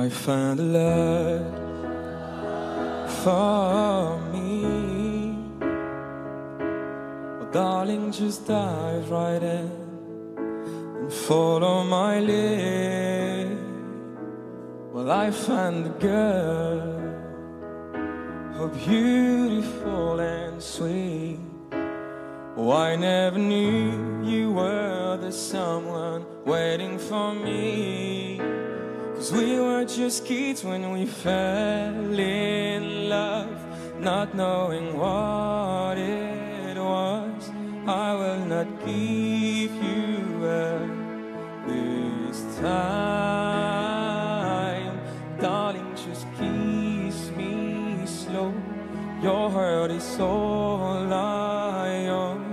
I found a love for me. Oh, darling, just dive right in and follow my lead. Well, I found a girl, oh, beautiful and sweet. Oh, I never knew you were the someone waiting for me. 'Cause we were just kids when we fell in love, not knowing what it was. I will not give you up this time. Darling, just kiss me slow. Your heart is all I own,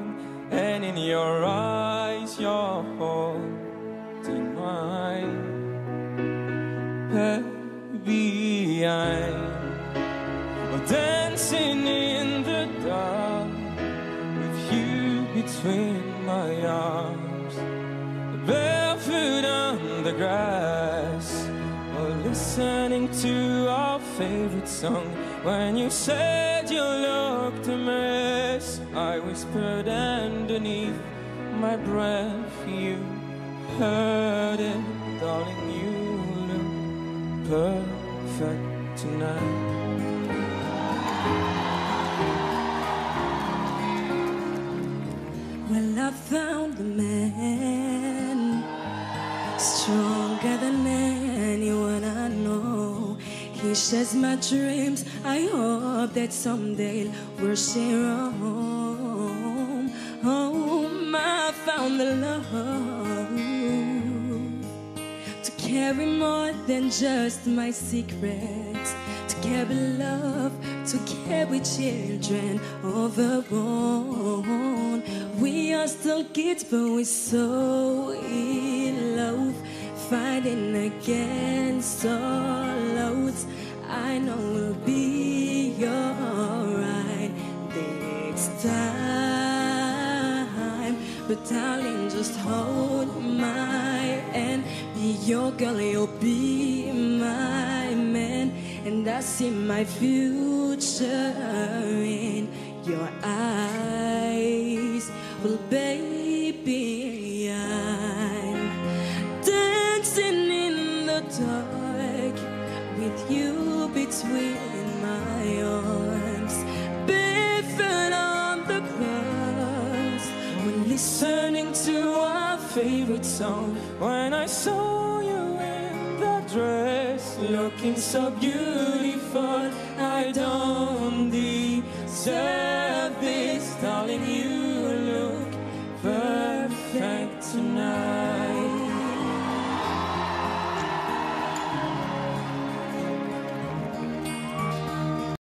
and in your eyes you're holding mine. Baby, I'm dancing in the dark with you between my arms, barefoot on the grass, or listening to our favorite song. When you said you looked a mess, I whispered underneath my breath. You heard it, darling, you look perfect tonight. Well, I found a man stronger than anyone I know. He shares my dreams. I hope that someday we'll share a home. Home, I found the love to carry more than just my secrets, to carry love, to carry children overborn. We are still kids, but we're so in love, fighting against all odds. I know we'll be alright next time. But darling, just hold my hand. Be your girl, you'll be my man. And I see my future in your eyes. Well, baby, I'm dancing in the dark with you between my arms, barefoot on the grass, when listening to our favorite song. When I saw you in that dress, looking so beautiful, I don't deserve this. Darling, you look perfect tonight.